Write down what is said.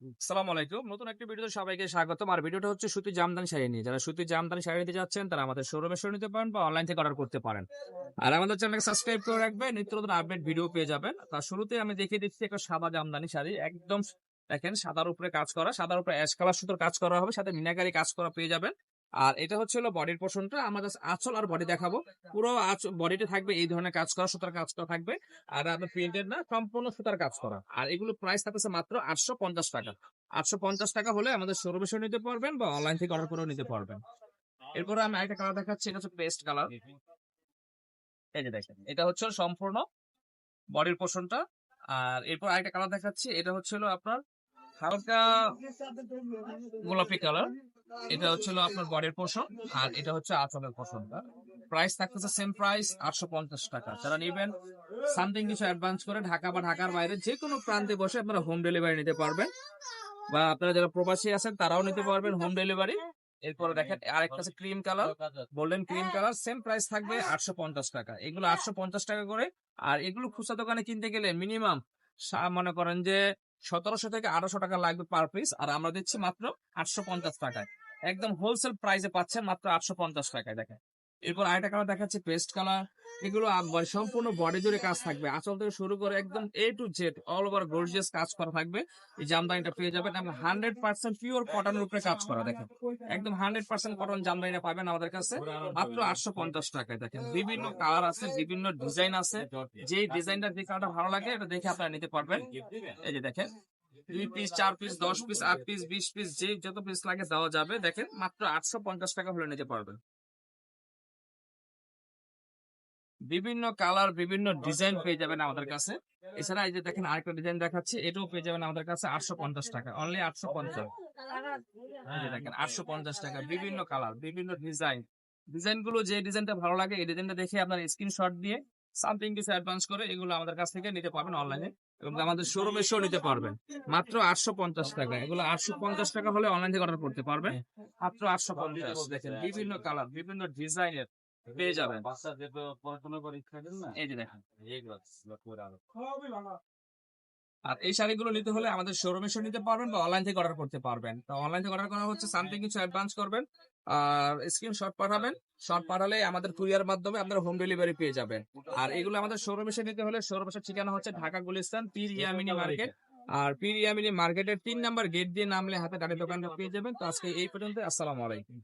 আসসালামু আলাইকুম। নতুন একটা ভিডিওতে সবাইকে স্বাগতম। আর ভিডিওটা হচ্ছে সুতি জামদানি শাড়ি নিয়ে। যারা সুতি জামদানি শাড়ি নিতে যাচ্ছেন তারা আমাদের শোরুমে এসেও নিতে পারেন বা অনলাইন থেকে অর্ডার করতে পারেন। আর আমাদের চ্যানেলকে সাবস্ক্রাইব করে রাখবেন। নিত্য নতুন আপডেট ভিডিও পেয়ে যাবেন। তার শুরুতে আমি দেখিয়ে দিচ্ছি একটা সাদা জামদানি শাড়ি। একদম দেখেন সাদার উপরে কাজ করা, সাদার উপরে অ্যাশ কালার সুতোর কাজ করা হবে, সাথে মিনাকারি কাজ করা পেয়ে যাবেন। আর এটা হচ্ছে হলো বডির পোর্শনটা। আমরা জাস্ট আঁচল আর বডি দেখাবো। পুরো বডিতে থাকবে এই ধরনের কাজ করা, সুতার কাজ করা থাকবে। আর আপনার প্রিন্টেড না, সম্পূর্ণ সুতার কাজ করা। আর এগুলো প্রাইস থাকতেছে মাত্র 850 টাকা। 850 টাকা হলে আমাদের শোরুমে এসে নিতে পারবেন বা অনলাইন থেকে অর্ডার করেও নিতে পারবেন। এরপরে আমি আরেকটা কালার দেখাচ্ছি, এটা হচ্ছে পেস্ট কালার। এই যে দেখেন, এটা হচ্ছে সম্পূর্ণ বডির পোর্শনটা। আর এরপর আরেকটা কালার দেখাচ্ছি, এটা হচ্ছে হলো আপনার হালকা গোলাপি কালার। এটা হচ্ছে হলো আপনার বডির পোর্শন, আর এটা হচ্ছে আঁচলের পোর্শনটা। প্রাইস থাকতেছে সেম প্রাইস 850 টাকা। যারা নেবেন সামথিং কিছু অ্যাডভান্স করে ঢাকা বা ঢাকার বাইরে যে কোনো প্রান্তে বসে আপনারা হোম ডেলিভারি নিতে পারবেন, বা আপনারা যারা প্রবাসী আছেন তারাও নিতে পারবেন হোম ডেলিভারি। এরপরে দেখেন আরেকটা আছে cream colour, golden cream colour. Same price থাকবে 850 টাকা। এগুলো 850 টাকা করে। আর এগুলো খুচরা দোকানে কিনতে গেলে মিনিমাম মনে করেন যে 1700 থেকে 1800 টাকা লাগবে পার পিস। আর আমরা দিচ্ছি মাত্র 850 টাকায়। একদম হোলসেল প্রাইসে পাচ্ছেন মাত্র 850 টাকায়। দেখেন এরপর আরেকটা কালার দেখাচ্ছি পেস্ট কালার। এগুলো সম্পূর্ণ বডি জুড়ে কাজ থাকবে, আঁচল থেকে শুরু করে একদম A to Z all over gorgeous কাজ করা থাকবে। এই জামদানিটা পেয়ে যাবেন। এবং 100% পিওর কটনের উপরে কাজ করা। দেখেন একদম 100% কটন জামদানিটা পাবেন আমাদের কাছে মাত্র 850 টাকায়। দেখেন বিভিন্ন কালার আছে, বিভিন্ন ডিজাইন আছে। যে ডিজাইনটা যে কালারটা ভালো লাগে এটা দেখে আপনারা নিতে পারবেন। এই যে দেখেন 2 piece, 4 piece, 10 piece, 8 piece, 20 piece, যে যত পিস লাগে দেওয়া যাবে। দেখেন মাত্র 850 টাকা হলে নিতে পারবেন। বিভিন্ন কালার, বিভিন্ন ডিজাইন পেয়ে যাবেন আমাদের কাছে। এছাড়া এই যে দেখেন আরেকটা ডিজাইন দেখাচ্ছি, এটাও পেয়ে যাবেন আমাদের কাছে 850 টাকা, অনলি 850। এই যে দেখেন 850 টাকা, বিভিন্ন কালার, বিভিন্ন ডিজাইন। ডিজাইন গুলো যে ডিজাইনটা ভালো লাগে এই ডিজাইনটা দেখে আপনার স্ক্রিনশট দিয়ে সামথিং কিছু অ্যাডভান্স করে এগুলো আমাদের কাছ থেকে নিতে পারবেন অনলাইনে, এবং আমাদের শোরুমে এসেও নিতে পারবেন মাত্র 850 টাকা। এগুলো 850 টাকা হলে অনলাইন থেকে অর্ডার করতে পারবেন মাত্র 850। দেখেন বিভিন্ন কালার, বিভিন্ন ডিজাইনের পেয়ে যাবেন। এই যে দেখেন, আর এই শাড়িগুলো নিতে হলে আমাদের শোরুমে এসে নিতে পারবেন বা অনলাইন থেকে অর্ডার করতে পারবেন। তো অনলাইন থেকে অর্ডার করা হচ্ছে সামথিং কিছু অ্যাডভান্স করবেন আর স্ক্রিনশট পাঠাবেন। শট পাঠালে আমাদের কুরিয়ার মাধ্যমে আপনারা হোম ডেলিভারি পেয়ে যাবেন। আর এগুলো আমাদের শোরুমে এসে নিতে হলে শোরুমের ঠিকানা হচ্ছে ঢাকা গুলিস্তান পীর ইয়ামিনী মার্কেট। আর পীর ইয়ামিনী মার্কেটের 3 নাম্বার গেট দিয়ে নামলে হাতে গাড়ির দোকানটা পেয়ে যাবেন। তো আজকে এই পর্যন্ত, আসসালামু আলাইকুম।